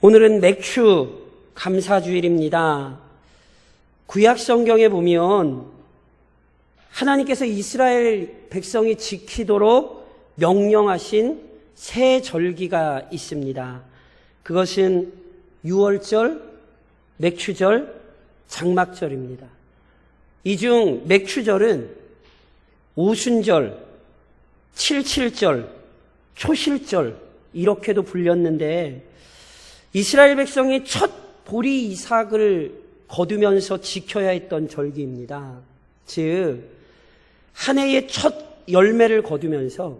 오늘은 맥추 감사주일입니다. 구약 성경에 보면 하나님께서 이스라엘 백성이 지키도록 명령하신 세 절기가 있습니다. 그것은 유월절, 맥추절, 장막절입니다. 이 중 맥추절은 오순절, 칠칠절, 초실절 이렇게도 불렸는데 이스라엘 백성이 첫 보리 이삭을 거두면서 지켜야 했던 절기입니다. 즉, 한 해의 첫 열매를 거두면서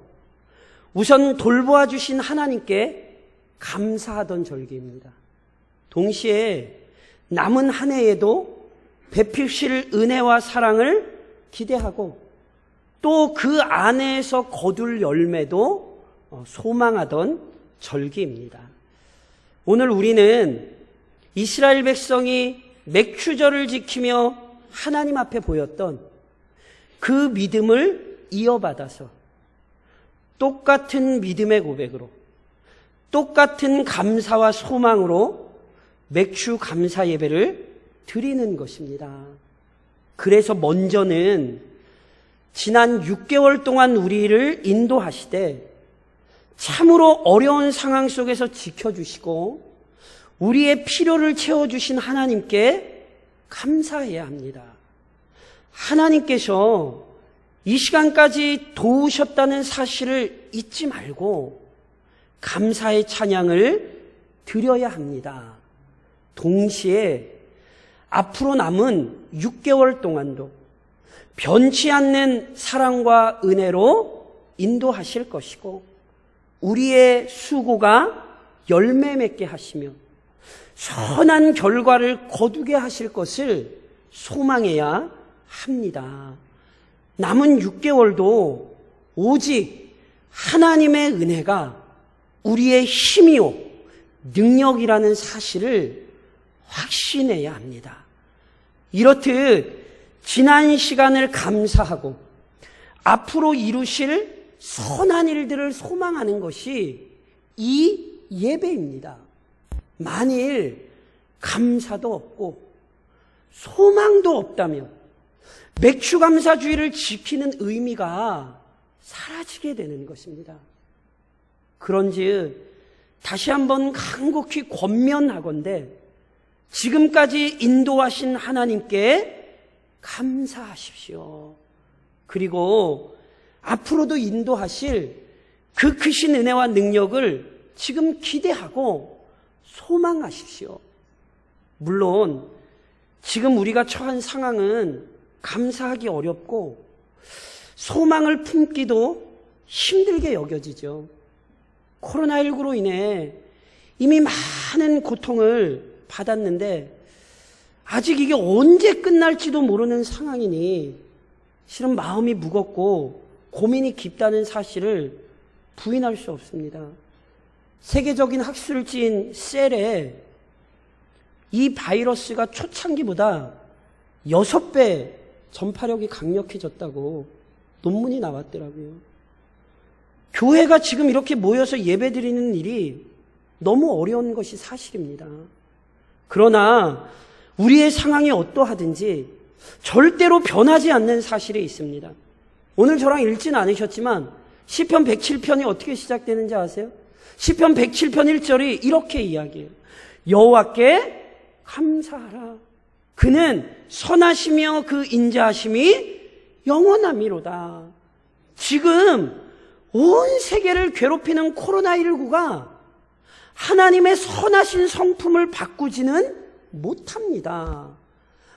우선 돌보아 주신 하나님께 감사하던 절기입니다. 동시에 남은 한 해에도 베푸실 은혜와 사랑을 기대하고 또 그 안에서 거둘 열매도 소망하던 절기입니다. 오늘 우리는 이스라엘 백성이 맥추절을 지키며 하나님 앞에 보였던 그 믿음을 이어받아서 똑같은 믿음의 고백으로 똑같은 감사와 소망으로 맥추 감사 예배를 드리는 것입니다. 그래서 먼저는 지난 6개월 동안 우리를 인도하시되 참으로 어려운 상황 속에서 지켜주시고 우리의 필요를 채워주신 하나님께 감사해야 합니다. 하나님께서 이 시간까지 도우셨다는 사실을 잊지 말고 감사의 찬양을 드려야 합니다. 동시에 앞으로 남은 6개월 동안도 변치 않는 사랑과 은혜로 인도하실 것이고 우리의 수고가 열매 맺게 하시며 선한 결과를 거두게 하실 것을 소망해야 합니다. 남은 6개월도 오직 하나님의 은혜가 우리의 힘이요 능력이라는 사실을 확신해야 합니다. 이렇듯 지난 시간을 감사하고 앞으로 이루실 선한 일들을 소망하는 것이 이 예배입니다. 만일 감사도 없고 소망도 없다면 맥추 감사주의를 지키는 의미가 사라지게 되는 것입니다. 그런즉 다시 한번 간곡히 권면하건대 지금까지 인도하신 하나님께 감사하십시오. 그리고 앞으로도 인도하실 그 크신 은혜와 능력을 지금 기대하고 소망하십시오. 물론 지금 우리가 처한 상황은 감사하기 어렵고 소망을 품기도 힘들게 여겨지죠. 코로나19로 인해 이미 많은 고통을 받았는데 아직 이게 언제 끝날지도 모르는 상황이니 실은 마음이 무겁고 고민이 깊다는 사실을 부인할 수 없습니다. 세계적인 학술지인 셀에 이 바이러스가 초창기보다 6배 전파력이 강력해졌다고 논문이 나왔더라고요. 교회가 지금 이렇게 모여서 예배드리는 일이 너무 어려운 것이 사실입니다. 그러나 우리의 상황이 어떠하든지 절대로 변하지 않는 사실이 있습니다. 오늘 저랑 읽지는 않으셨지만 시편 107편이 어떻게 시작되는지 아세요? 시편 107편 1절이 이렇게 이야기해요. 여호와께 감사하라. 그는 선하시며 그 인자하심이 영원함이로다. 지금 온 세계를 괴롭히는 코로나19가 하나님의 선하신 성품을 바꾸지는 못합니다.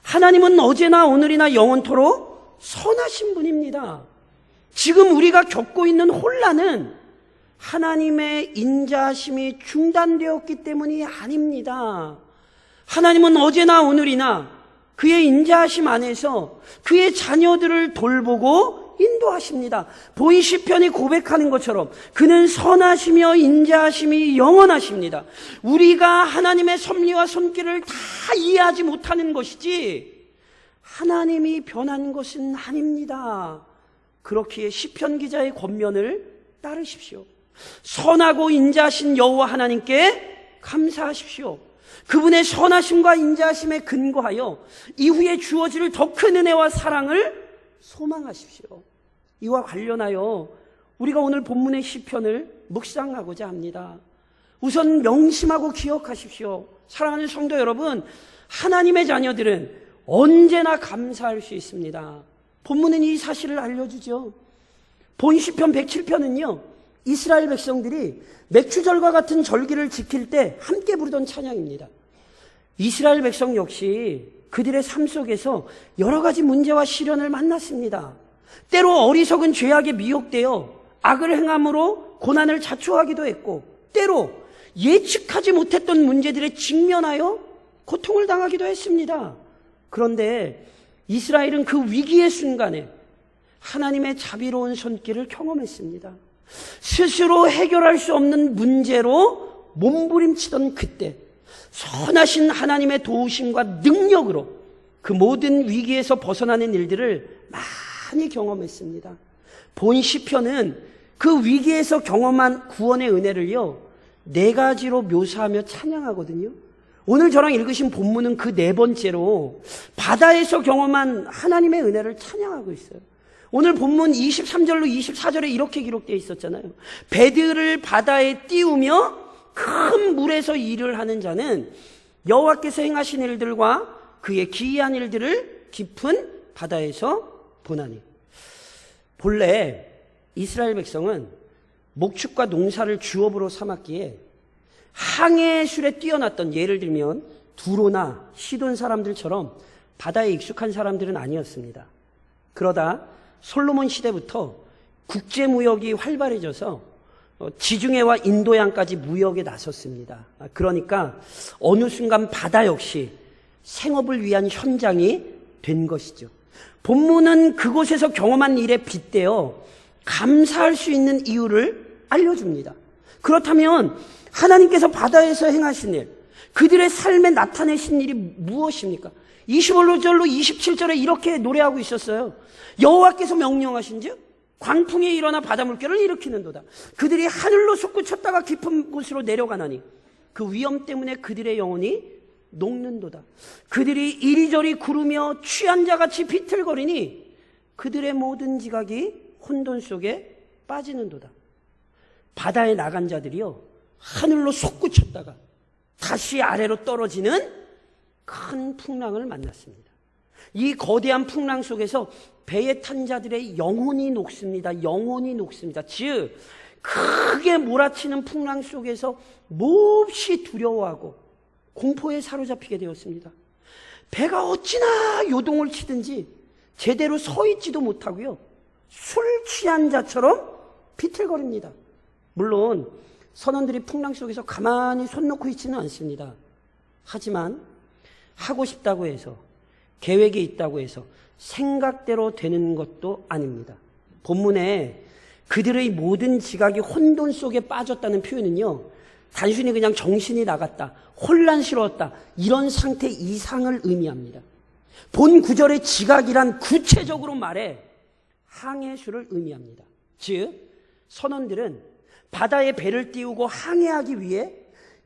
하나님은 어제나 오늘이나 영원토록 선하신 분입니다. 지금 우리가 겪고 있는 혼란은 하나님의 인자하심이 중단되었기 때문이 아닙니다. 하나님은 어제나 오늘이나 그의 인자하심 안에서 그의 자녀들을 돌보고 인도하십니다. 보이 시편이 고백하는 것처럼 그는 선하시며 인자하심이 영원하십니다. 우리가 하나님의 섭리와 손길을 다 이해하지 못하는 것이지 하나님이 변한 것은 아닙니다. 그렇기에 시편 기자의 권면을 따르십시오. 선하고 인자하신 여호와 하나님께 감사하십시오. 그분의 선하심과 인자하심에 근거하여 이후에 주어질 더 큰 은혜와 사랑을 소망하십시오. 이와 관련하여 우리가 오늘 본문의 시편을 묵상하고자 합니다. 우선 명심하고 기억하십시오. 사랑하는 성도 여러분, 하나님의 자녀들은 언제나 감사할 수 있습니다. 본문은 이 사실을 알려주죠. 본 시편 107편은요, 이스라엘 백성들이 맥추절과 같은 절기를 지킬 때 함께 부르던 찬양입니다. 이스라엘 백성 역시 그들의 삶 속에서 여러 가지 문제와 시련을 만났습니다. 때로 어리석은 죄악에 미혹되어 악을 행함으로 고난을 자초하기도 했고, 때로 예측하지 못했던 문제들에 직면하여 고통을 당하기도 했습니다. 그런데 이스라엘은 그 위기의 순간에 하나님의 자비로운 손길을 경험했습니다. 스스로 해결할 수 없는 문제로 몸부림치던 그때 선하신 하나님의 도우심과 능력으로 그 모든 위기에서 벗어나는 일들을 많이 경험했습니다. 본 시편은 그 위기에서 경험한 구원의 은혜를요, 4가지로 묘사하며 찬양하거든요. 오늘 저랑 읽으신 본문은 그 4번째로 바다에서 경험한 하나님의 은혜를 찬양하고 있어요. 오늘 본문 23절로 24절에 이렇게 기록되어 있었잖아요. 배들을 바다에 띄우며 큰 물에서 일을 하는 자는 여호와께서 행하신 일들과 그의 기이한 일들을 깊은 바다에서 보나니. 본래 이스라엘 백성은 목축과 농사를 주업으로 삼았기에 항해술에 뛰어났던, 예를 들면 두로나 시돈 사람들처럼 바다에 익숙한 사람들은 아니었습니다. 그러다 솔로몬 시대부터 국제무역이 활발해져서 지중해와 인도양까지 무역에 나섰습니다. 그러니까 어느 순간 바다 역시 생업을 위한 현장이 된 것이죠. 본문은 그곳에서 경험한 일에 빗대어 감사할 수 있는 이유를 알려줍니다. 그렇다면 하나님께서 바다에서 행하신 일, 그들의 삶에 나타내신 일이 무엇입니까? 25절로 27절에 이렇게 노래하고 있었어요. 여호와께서 명령하신즉 광풍이 일어나 바닷물결을 일으키는도다. 그들이 하늘로 솟구쳤다가 깊은 곳으로 내려가나니 그 위험 때문에 그들의 영혼이 녹는도다. 그들이 이리저리 구르며 취한 자같이 비틀거리니 그들의 모든 지각이 혼돈 속에 빠지는도다. 바다에 나간 자들이요, 하늘로 솟구쳤다가 다시 아래로 떨어지는 큰 풍랑을 만났습니다. 이 거대한 풍랑 속에서 배에 탄 자들의 영혼이 녹습니다. 영혼이 녹습니다. 즉 크게 몰아치는 풍랑 속에서 몹시 두려워하고 공포에 사로잡히게 되었습니다. 배가 어찌나 요동을 치든지 제대로 서 있지도 못하고요, 술 취한 자처럼 비틀거립니다. 물론 선원들이 풍랑 속에서 가만히 손 놓고 있지는 않습니다. 하지만 하고 싶다고 해서, 계획이 있다고 해서 생각대로 되는 것도 아닙니다. 본문에 그들의 모든 지각이 혼돈 속에 빠졌다는 표현은요, 단순히 그냥 정신이 나갔다, 혼란스러웠다, 이런 상태 이상을 의미합니다. 본 구절의 지각이란 구체적으로 말해 항해술을 의미합니다. 즉 선원들은 바다에 배를 띄우고 항해하기 위해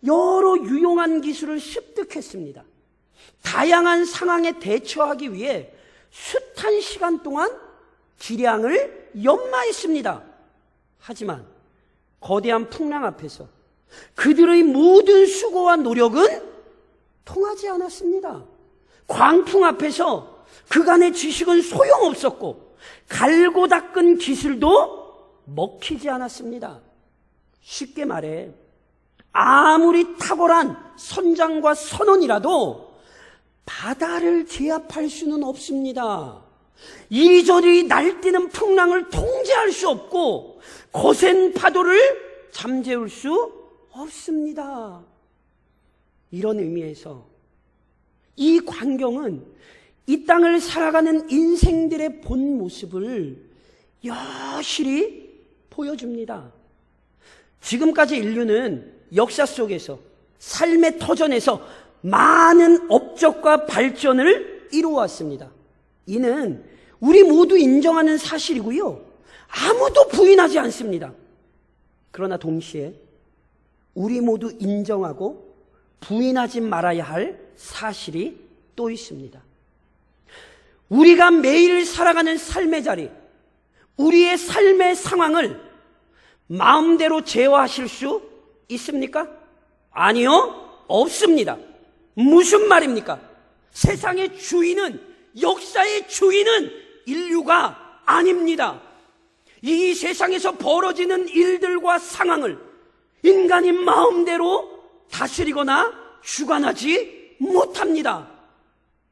여러 유용한 기술을 습득했습니다. 다양한 상황에 대처하기 위해 숱한 시간 동안 기량을 연마했습니다. 하지만 거대한 풍랑 앞에서 그들의 모든 수고와 노력은 통하지 않았습니다. 광풍 앞에서 그간의 지식은 소용없었고 갈고 닦은 기술도 먹히지 않았습니다. 쉽게 말해 아무리 탁월한 선장과 선원이라도 바다를 제압할 수는 없습니다. 이리저리 날뛰는 풍랑을 통제할 수 없고 거센 파도를 잠재울 수 없습니다. 이런 의미에서 이 광경은 이 땅을 살아가는 인생들의 본 모습을 여실히 보여줍니다. 지금까지 인류는 역사 속에서 삶의 터전에서 많은 업적과 발전을 이루어왔습니다. 이는 우리 모두 인정하는 사실이고요, 아무도 부인하지 않습니다. 그러나 동시에 우리 모두 인정하고 부인하지 말아야 할 사실이 또 있습니다. 우리가 매일 살아가는 삶의 자리, 우리의 삶의 상황을 마음대로 제어하실 수 있습니까? 아니요, 없습니다. 무슨 말입니까? 세상의 주인은, 역사의 주인은 인류가 아닙니다. 이 세상에서 벌어지는 일들과 상황을 인간이 마음대로 다스리거나 주관하지 못합니다.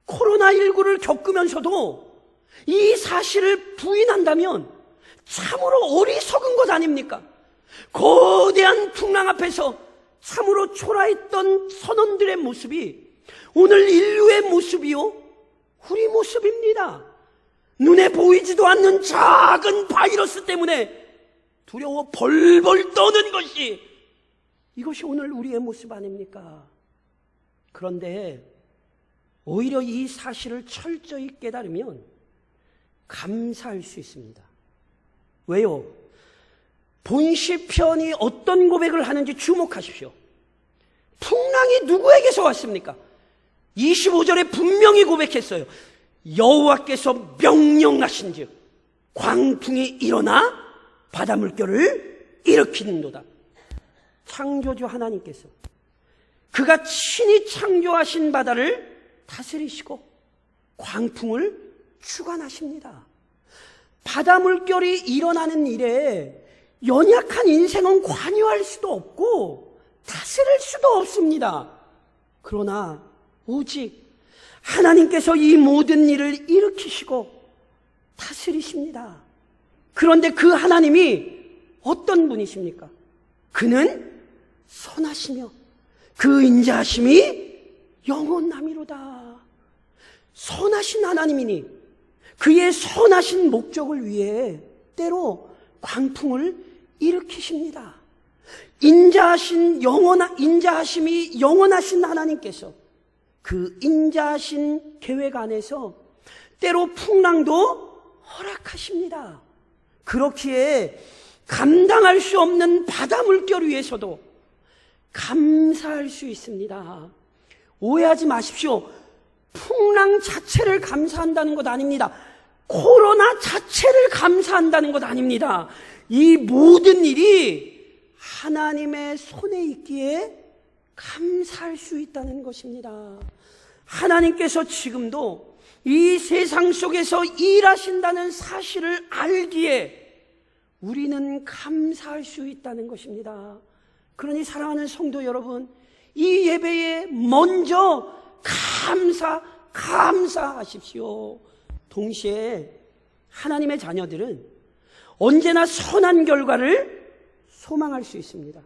코로나19를 겪으면서도 이 사실을 부인한다면 참으로 어리석은 것 아닙니까? 거대한 풍랑 앞에서 참으로 초라했던 선원들의 모습이 오늘 인류의 모습이요, 우리 모습입니다. 눈에 보이지도 않는 작은 바이러스 때문에 두려워 벌벌 떠는 것이, 이것이 오늘 우리의 모습 아닙니까? 그런데 오히려 이 사실을 철저히 깨달으면 감사할 수 있습니다. 왜요? 본 시편이 어떤 고백을 하는지 주목하십시오. 풍랑이 누구에게서 왔습니까? 25절에 분명히 고백했어요. 여호와께서 명령하신즉 광풍이 일어나 바다 물결을 일으키는도다. 창조주 하나님께서 그가 친히 창조하신 바다를 다스리시고 광풍을 주관하십니다. 바다 물결이 일어나는 일에 연약한 인생은 관여할 수도 없고 다스릴 수도 없습니다. 그러나 오직 하나님께서 이 모든 일을 일으키시고 다스리십니다. 그런데 그 하나님이 어떤 분이십니까? 그는 선하시며 그 인자하심이 영원하미로다. 선하신 하나님이니 그의 선하신 목적을 위해 때로 광풍을 일으키십니다. 인자하심이 영원하신 하나님께서 그 인자하신 계획 안에서 때로 풍랑도 허락하십니다. 그렇기에 감당할 수 없는 바다 물결 위에서도 감사할 수 있습니다. 오해하지 마십시오. 풍랑 자체를 감사한다는 것 아닙니다. 코로나 자체를 감사한다는 것 아닙니다. 이 모든 일이 하나님의 손에 있기에 감사할 수 있다는 것입니다. 하나님께서 지금도 이 세상 속에서 일하신다는 사실을 알기에 우리는 감사할 수 있다는 것입니다. 그러니 사랑하는 성도 여러분, 이 예배에 먼저 감사하십시오. 동시에 하나님의 자녀들은 언제나 선한 결과를 소망할 수 있습니다.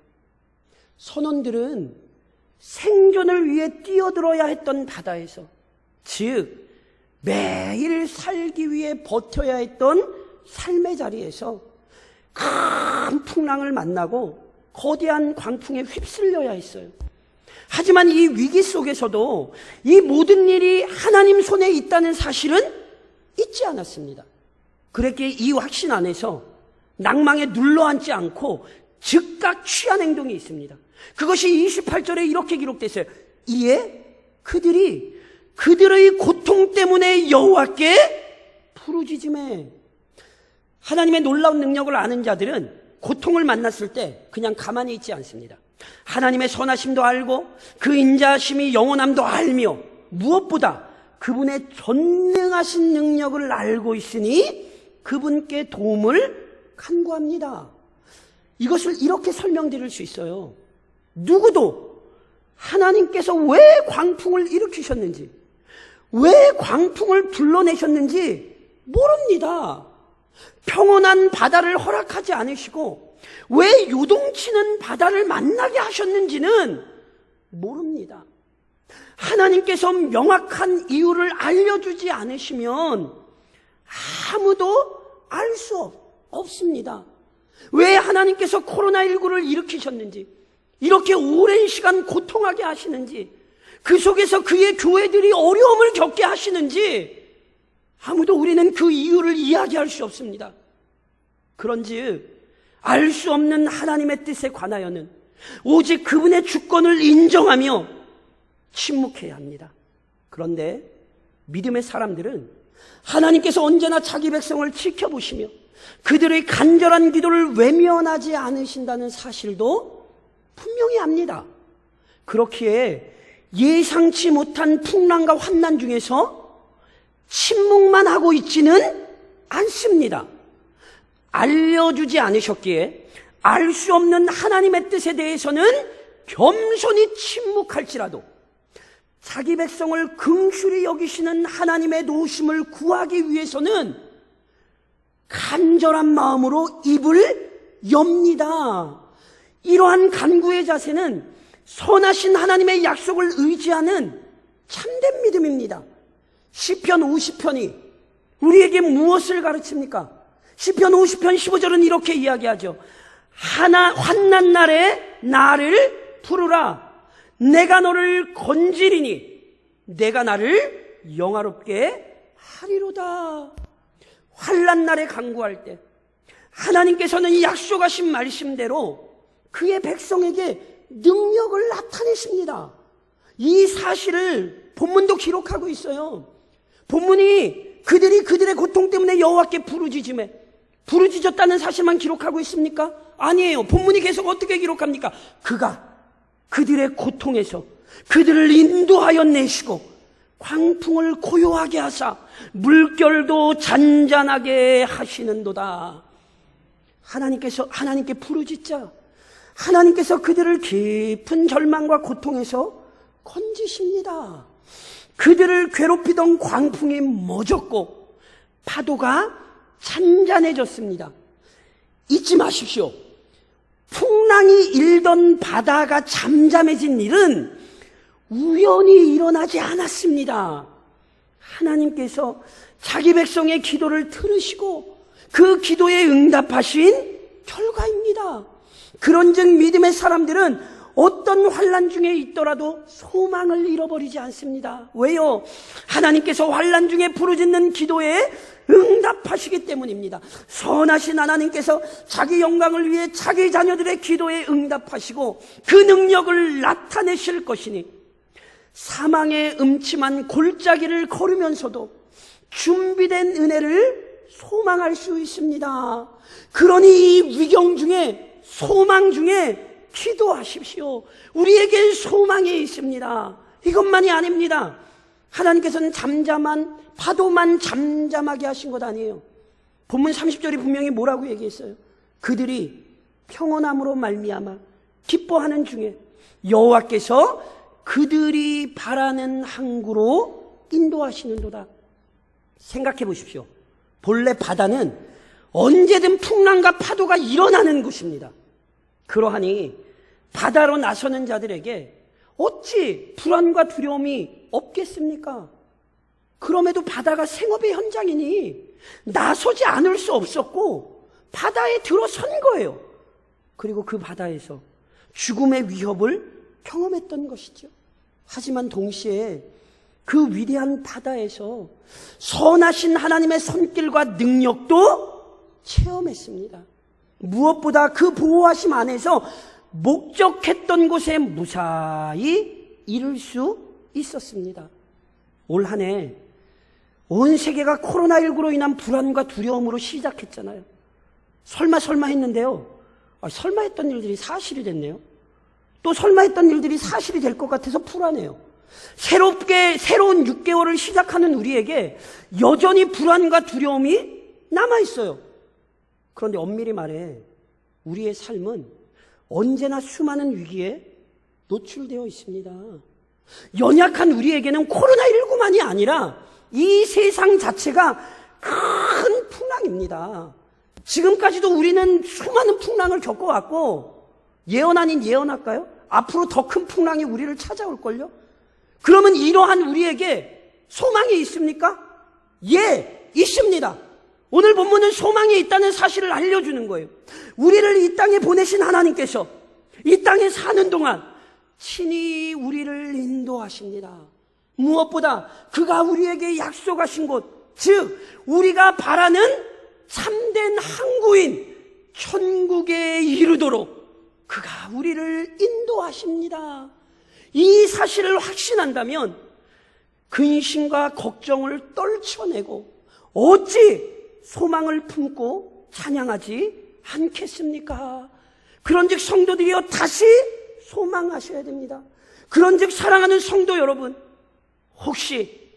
선원들은 생존을 위해 뛰어들어야 했던 바다에서, 즉 매일 살기 위해 버텨야 했던 삶의 자리에서 큰 풍랑을 만나고 거대한 광풍에 휩쓸려야 했어요. 하지만 이 위기 속에서도 이 모든 일이 하나님 손에 있다는 사실은 잊지 않았습니다. 그랬기에 이 확신 안에서 낭망에 눌러앉지 않고 즉각 취한 행동이 있습니다. 그것이 28절에 이렇게 기록됐어요. 이에 그들이 그들의 고통 때문에 여호와께 부르짖으매. 하나님의 놀라운 능력을 아는 자들은 고통을 만났을 때 그냥 가만히 있지 않습니다. 하나님의 선하심도 알고 그 인자하심이 영원함도 알며 무엇보다 그분의 전능하신 능력을 알고 있으니 그분께 도움을 간구합니다. 이것을 이렇게 설명드릴 수 있어요. 누구도 하나님께서 왜 광풍을 일으키셨는지, 왜 광풍을 불러내셨는지 모릅니다. 평온한 바다를 허락하지 않으시고 왜 요동치는 바다를 만나게 하셨는지는 모릅니다. 하나님께서 명확한 이유를 알려주지 않으시면 아무도 알 수 없습니다. 왜 하나님께서 코로나19를 일으키셨는지, 이렇게 오랜 시간 고통하게 하시는지, 그 속에서 그의 교회들이 어려움을 겪게 하시는지 아무도 우리는 그 이유를 이야기할 수 없습니다. 그런즉 알 수 없는 하나님의 뜻에 관하여는 오직 그분의 주권을 인정하며 침묵해야 합니다. 그런데 믿음의 사람들은 하나님께서 언제나 자기 백성을 지켜보시며 그들의 간절한 기도를 외면하지 않으신다는 사실도 분명히 압니다. 그렇기에 예상치 못한 풍랑과 환난 중에서 침묵만 하고 있지는 않습니다. 알려주지 않으셨기에 알 수 없는 하나님의 뜻에 대해서는 겸손히 침묵할지라도 자기 백성을 긍휼히 여기시는 하나님의 도우심을 구하기 위해서는 간절한 마음으로 입을 엽니다. 이러한 간구의 자세는 선하신 하나님의 약속을 의지하는 참된 믿음입니다. 시편 50편이 우리에게 무엇을 가르칩니까? 시편 50편 15절은 이렇게 이야기하죠. 환난 날에 나를 부르라. 내가 너를 건지리니 내가 나를 영화롭게 하리로다. 환난 날에 간구할 때 하나님께서는 약속하신 말씀대로 그의 백성에게 능력을 나타내십니다. 이 사실을 본문도 기록하고 있어요. 본문이 그들이 그들의 고통 때문에 여호와께 부르짖었다는 사실만 기록하고 있습니까? 아니에요. 본문이 계속 어떻게 기록합니까? 그가 그들의 고통에서 그들을 인도하여 내시고 광풍을 고요하게 하사 물결도 잔잔하게 하시는도다. 하나님께 부르짖자. 하나님께서 그들을 깊은 절망과 고통에서 건지십니다. 그들을 괴롭히던 광풍이 멎었고 파도가 잔잔해졌습니다. 잊지 마십시오. 풍랑이 일던 바다가 잠잠해진 일은 우연히 일어나지 않았습니다. 하나님께서 자기 백성의 기도를 들으시고 그 기도에 응답하신 결과입니다. 그런즉 믿음의 사람들은 어떤 환난 중에 있더라도 소망을 잃어버리지 않습니다. 왜요? 하나님께서 환난 중에 부르짖는 기도에 응답하시기 때문입니다. 선하신 하나님께서 자기 영광을 위해 자기 자녀들의 기도에 응답하시고 그 능력을 나타내실 것이니 사망의 음침한 골짜기를 걸으면서도 준비된 은혜를 소망할 수 있습니다. 그러니 이 위경 중에 소망 중에 기도하십시오. 우리에겐 소망이 있습니다. 이것만이 아닙니다. 하나님께서는 파도만 잠잠하게 하신 것 아니에요. 본문 30절이 분명히 뭐라고 얘기했어요? 그들이 평온함으로 말미암아 기뻐하는 중에 여호와께서 그들이 바라는 항구로 인도하시는도다. 생각해 보십시오. 본래 바다는 언제든 풍랑과 파도가 일어나는 곳입니다. 그러하니 바다로 나서는 자들에게 어찌 불안과 두려움이 없겠습니까? 그럼에도 바다가 생업의 현장이니 나서지 않을 수 없었고 바다에 들어선 거예요. 그리고 그 바다에서 죽음의 위협을 경험했던 것이죠. 하지만 동시에 그 위대한 바다에서 선하신 하나님의 손길과 능력도 체험했습니다. 무엇보다 그 보호하심 안에서 목적했던 곳에 무사히 이룰 수 있었습니다. 올 한 해 온 세계가 코로나19로 인한 불안과 두려움으로 시작했잖아요. 설마 했는데요. 설마 했던 일들이 사실이 됐네요. 또 설마 했던 일들이 사실이 될 것 같아서 불안해요. 새로운 6개월을 시작하는 우리에게 여전히 불안과 두려움이 남아있어요. 그런데 엄밀히 말해 우리의 삶은 언제나 수많은 위기에 노출되어 있습니다. 연약한 우리에게는 코로나19만이 아니라 이 세상 자체가 큰 풍랑입니다. 지금까지도 우리는 수많은 풍랑을 겪어왔고 예언 아닌 예언할까요? 앞으로 더 큰 풍랑이 우리를 찾아올걸요? 그러면 이러한 우리에게 소망이 있습니까? 예, 있습니다. 오늘 본문은 소망이 있다는 사실을 알려주는 거예요. 우리를 이 땅에 보내신 하나님께서 이 땅에 사는 동안 친히 우리를 인도하십니다. 무엇보다 그가 우리에게 약속하신 곳, 즉 우리가 바라는 참된 항구인 천국에 이르도록 그가 우리를 인도하십니다. 이 사실을 확신한다면 근심과 걱정을 떨쳐내고 어찌 소망을 품고 찬양하지 않겠습니까? 그런즉 성도들이여 다시 소망하셔야 됩니다. 그런즉 사랑하는 성도 여러분, 혹시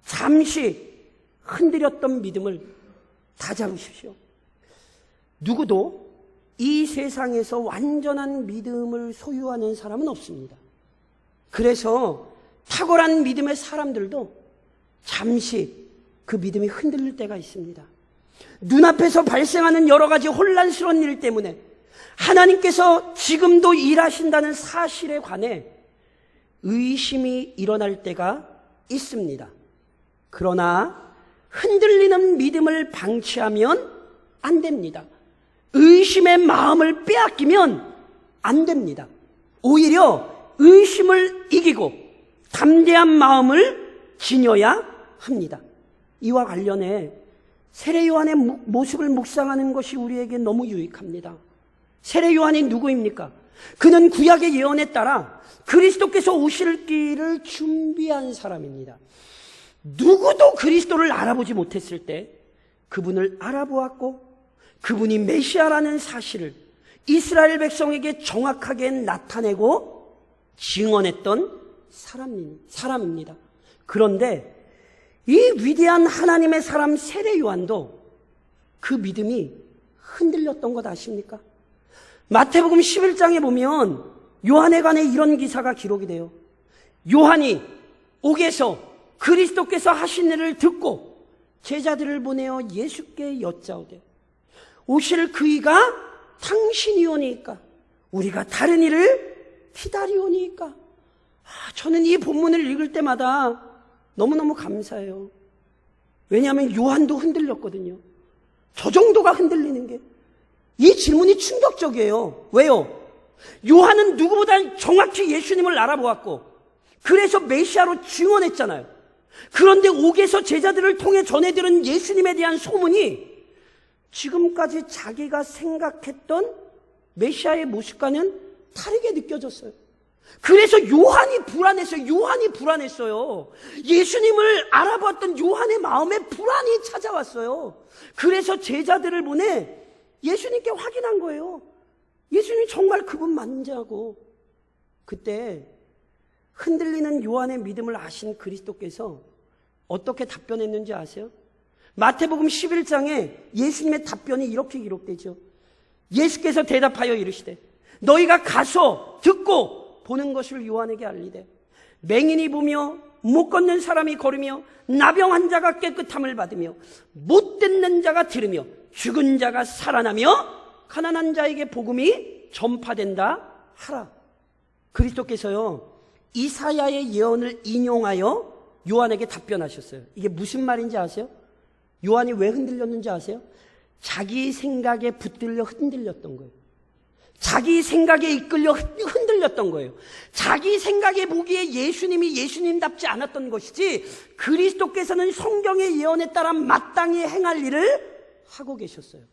잠시 흔들렸던 믿음을 다잡으십시오. 누구도 이 세상에서 완전한 믿음을 소유하는 사람은 없습니다. 그래서 탁월한 믿음의 사람들도 잠시 그 믿음이 흔들릴 때가 있습니다. 눈앞에서 발생하는 여러 가지 혼란스러운 일 때문에 하나님께서 지금도 일하신다는 사실에 관해 의심이 일어날 때가 있습니다. 그러나 흔들리는 믿음을 방치하면 안 됩니다. 의심의 마음을 빼앗기면 안 됩니다. 오히려 의심을 이기고 담대한 마음을 지녀야 합니다. 이와 관련해 세례 요한의 모습을 묵상하는 것이 우리에게 너무 유익합니다. 세례 요한이 누구입니까? 그는 구약의 예언에 따라 그리스도께서 오실 길을 준비한 사람입니다. 누구도 그리스도를 알아보지 못했을 때 그분을 알아보았고 그분이 메시아라는 사실을 이스라엘 백성에게 정확하게 나타내고 증언했던 사람입니다. 그런데 이 위대한 하나님의 사람 세례 요한도 그 믿음이 흔들렸던 것 아십니까? 마태복음 11장에 보면 요한에 관해 이런 기사가 기록이 돼요. 요한이 옥에서 그리스도께서 하신 일을 듣고 제자들을 보내어 예수께 여짜오되 오실 그이가 당신이오니까 우리가 다른 일을 기다리오니까. 저는 이 본문을 읽을 때마다 너무너무 감사해요. 왜냐하면 요한도 흔들렸거든요. 저 정도가 흔들리는 게. 이 질문이 충격적이에요. 왜요? 요한은 누구보다 정확히 예수님을 알아보았고 그래서 메시아로 증언했잖아요. 그런데 옥에서 제자들을 통해 전해들은 예수님에 대한 소문이 지금까지 자기가 생각했던 메시아의 모습과는 다르게 느껴졌어요. 그래서 요한이 불안했어요. 예수님을 알아봤던 요한의 마음에 불안이 찾아왔어요. 그래서 제자들을 보내 예수님께 확인한 거예요. 예수님이 정말 그분 맞냐고. 그때 흔들리는 요한의 믿음을 아신 그리스도께서 어떻게 답변했는지 아세요? 마태복음 11장에 예수님의 답변이 이렇게 기록되죠. 예수께서 대답하여 이르시되 너희가 가서 듣고 보는 것을 요한에게 알리되 맹인이 보며 못 걷는 사람이 걸으며 나병 환자가 깨끗함을 받으며 못 듣는 자가 들으며 죽은 자가 살아나며 가난한 자에게 복음이 전파된다 하라. 그리스도께서요 이사야의 예언을 인용하여 요한에게 답변하셨어요. 이게 무슨 말인지 아세요? 요한이 왜 흔들렸는지 아세요? 자기 생각에 붙들려 흔들렸던 거예요. 자기 생각에 이끌려 흔들렸던 거예요. 자기 생각에 보기에 예수님이 예수님답지 않았던 것이지 그리스도께서는 성경의 예언에 따라 마땅히 행할 일을 하고 계셨어요.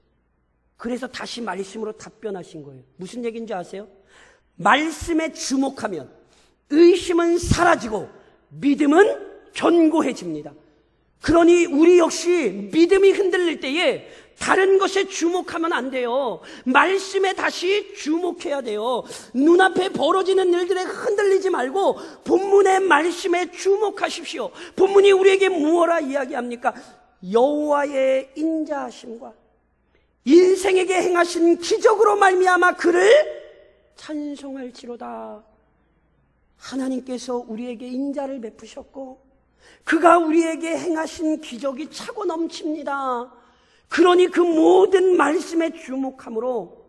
그래서 다시 말씀으로 답변하신 거예요. 무슨 얘기인지 아세요? 말씀에 주목하면 의심은 사라지고 믿음은 견고해집니다. 그러니 우리 역시 믿음이 흔들릴 때에 다른 것에 주목하면 안 돼요. 말씀에 다시 주목해야 돼요. 눈앞에 벌어지는 일들에 흔들리지 말고 본문의 말씀에 주목하십시오. 본문이 우리에게 무엇라 이야기합니까? 여호와의 인자하심과 인생에게 행하신 기적으로 말미암아 그를 찬송할지로다. 하나님께서 우리에게 인자를 베푸셨고 그가 우리에게 행하신 기적이 차고 넘칩니다. 그러니 그 모든 말씀에 주목함으로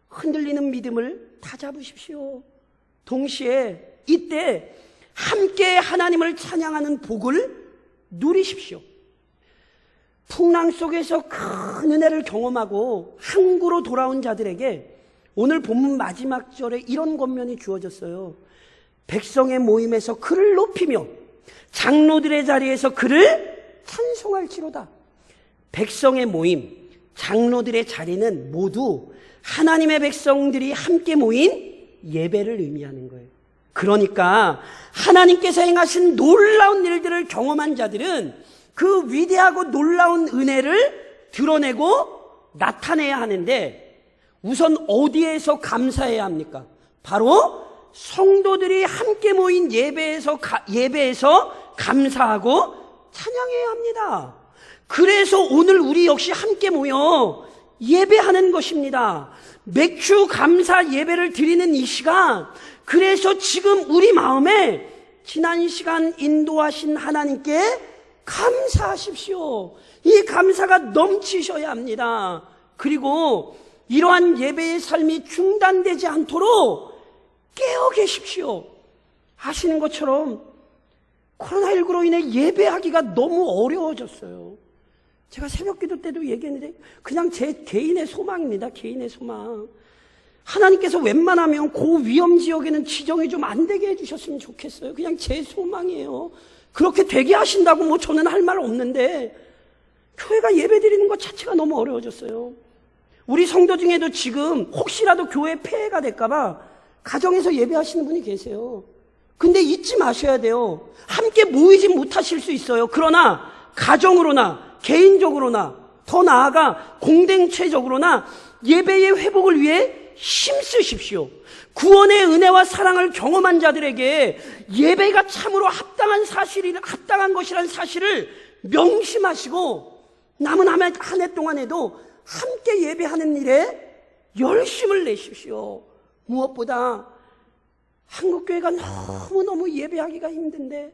흔들리는 믿음을 다잡으십시오. 동시에 이때 함께 하나님을 찬양하는 복을 누리십시오. 풍랑 속에서 큰 은혜를 경험하고 항구로 돌아온 자들에게 오늘 본문 마지막 절에 이런 권면이 주어졌어요. 백성의 모임에서 그를 높이며 장로들의 자리에서 그를 찬송할지로다. 백성의 모임, 장로들의 자리는 모두 하나님의 백성들이 함께 모인 예배를 의미하는 거예요. 그러니까 하나님께서 행하신 놀라운 일들을 경험한 자들은 그 위대하고 놀라운 은혜를 드러내고 나타내야 하는데, 우선 어디에서 감사해야 합니까? 바로 성도들이 함께 모인 예배에서 감사하고 찬양해야 합니다. 그래서 오늘 우리 역시 함께 모여 예배하는 것입니다. 맥주 감사 예배를 드리는 이 시간, 그래서 지금 우리 마음에 지난 시간 인도하신 하나님께 감사하십시오. 이 감사가 넘치셔야 합니다. 그리고 이러한 예배의 삶이 중단되지 않도록 깨어 계십시오. 아시는 것처럼 코로나19로 인해 예배하기가 너무 어려워졌어요. 제가 새벽기도 때도 얘기했는데 그냥 제 개인의 소망입니다. 개인의 소망. 하나님께서 웬만하면 고위험 지역에는 지정이 좀 안 되게 해주셨으면 좋겠어요. 그냥 제 소망이에요. 그렇게 되게 하신다고 뭐 저는 할 말 없는데, 교회가 예배 드리는 것 자체가 너무 어려워졌어요. 우리 성도 중에도 지금 혹시라도 교회 폐해가 될까봐 가정에서 예배하시는 분이 계세요. 근데 잊지 마셔야 돼요. 함께 모이지 못하실 수 있어요. 그러나 가정으로나 개인적으로나 더 나아가 공동체적으로나 예배의 회복을 위해 힘쓰십시오. 구원의 은혜와 사랑을 경험한 자들에게 예배가 참으로 합당한 것이라는 사실을 명심하시고 남은 한 해 동안에도 함께 예배하는 일에 열심을 내십시오. 무엇보다 한국교회가 너무너무 예배하기가 힘든데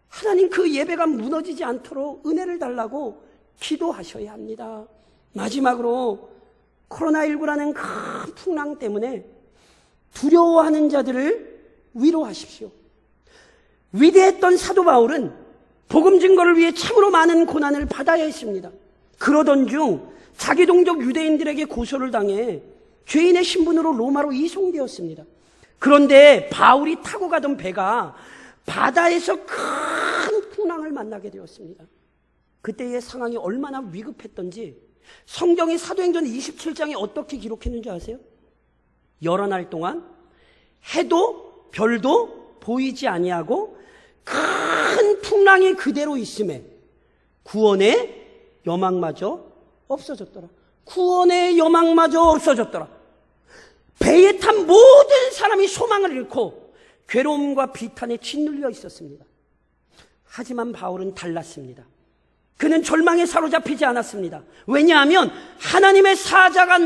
하나님 그 예배가 무너지지 않도록 은혜를 달라고 기도하셔야 합니다. 마지막으로 코로나19라는 큰 풍랑 때문에 두려워하는 자들을 위로하십시오. 위대했던 사도 바울은 복음 증거를 위해 참으로 많은 고난을 받아야 했습니다. 그러던 중 자기 동족 유대인들에게 고소를 당해 죄인의 신분으로 로마로 이송되었습니다. 그런데 바울이 타고 가던 배가 바다에서 큰 풍랑을 만나게 되었습니다. 그때의 상황이 얼마나 위급했던지 성경이 사도행전 27장에 어떻게 기록했는지 아세요? 여러 날 동안 해도 별도 보이지 아니하고 큰 풍랑이 그대로 있음에 구원의 여망마저 없어졌더라. 구원의 여망마저 없어졌더라. 배에 탄 모든 사람이 소망을 잃고 괴로움과 비탄에 짓눌려 있었습니다. 하지만 바울은 달랐습니다. 그는 절망에 사로잡히지 않았습니다. 왜냐하면 하나님의 사자가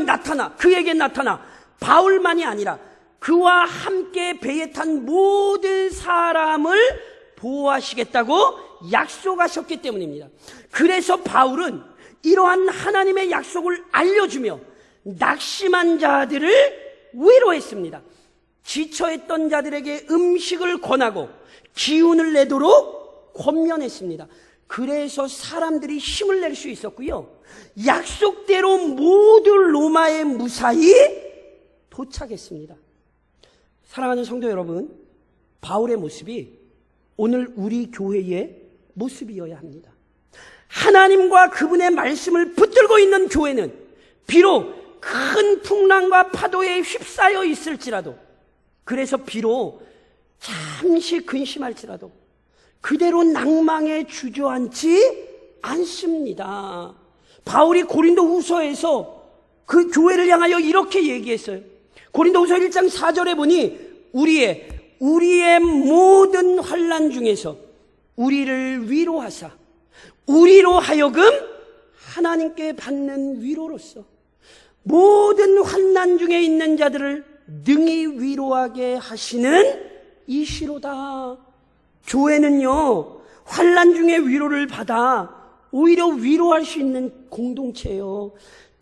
그에게 나타나 바울만이 아니라 그와 함께 배에 탄 모든 사람을 보호하시겠다고 약속하셨기 때문입니다. 그래서 바울은 이러한 하나님의 약속을 알려주며 낙심한 자들을 위로했습니다. 지쳐있던 자들에게 음식을 권하고 기운을 내도록 권면했습니다. 그래서 사람들이 힘을 낼 수 있었고요. 약속대로 모두 로마에 무사히 도착했습니다. 사랑하는 성도 여러분, 바울의 모습이 오늘 우리 교회의 모습이어야 합니다. 하나님과 그분의 말씀을 붙들고 있는 교회는 비록 큰 풍랑과 파도에 휩싸여 있을지라도, 그래서 비록 잠시 근심할지라도 그대로 낭망에 주저앉지 않습니다. 바울이 고린도후서에서 그 교회를 향하여 이렇게 얘기했어요. 고린도후서 1장 4절에 보니 우리의 모든 환난 중에서 우리를 위로하사 우리로 하여금 하나님께 받는 위로로서 모든 환난 중에 있는 자들을 능히 위로하게 하시는 이시로다. 교회는요, 환난 중에 위로를 받아 오히려 위로할 수 있는 공동체예요.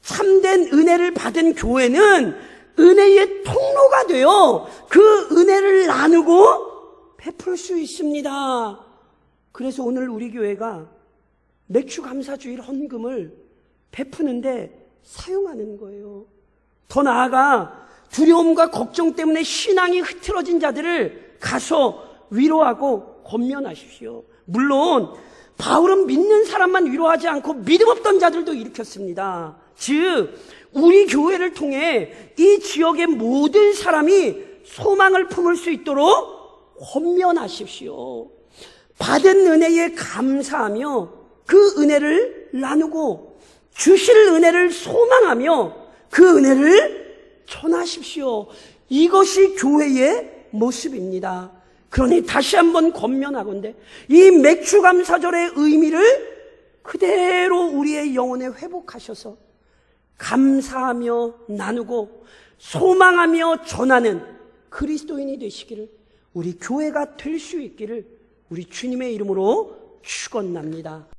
참된 은혜를 받은 교회는 은혜의 통로가 되어 그 은혜를 나누고 베풀 수 있습니다. 그래서 오늘 우리 교회가 맥주 감사주일 헌금을 베푸는데 사용하는 거예요. 더 나아가 두려움과 걱정 때문에 신앙이 흐트러진 자들을 가서 위로하고 권면하십시오. 물론 바울은 믿는 사람만 위로하지 않고 믿음 없던 자들도 일으켰습니다. 즉 우리 교회를 통해 이 지역의 모든 사람이 소망을 품을 수 있도록 권면하십시오. 받은 은혜에 감사하며 그 은혜를 나누고 주실 은혜를 소망하며 그 은혜를 전하십시오. 이것이 교회의 모습입니다. 그러니 다시 한번 권면하건대 이 맥주감사절의 의미를 그대로 우리의 영혼에 회복하셔서 감사하며 나누고 소망하며 전하는 그리스도인이 되시기를, 우리 교회가 될 수 있기를 우리 주님의 이름으로 축원합니다.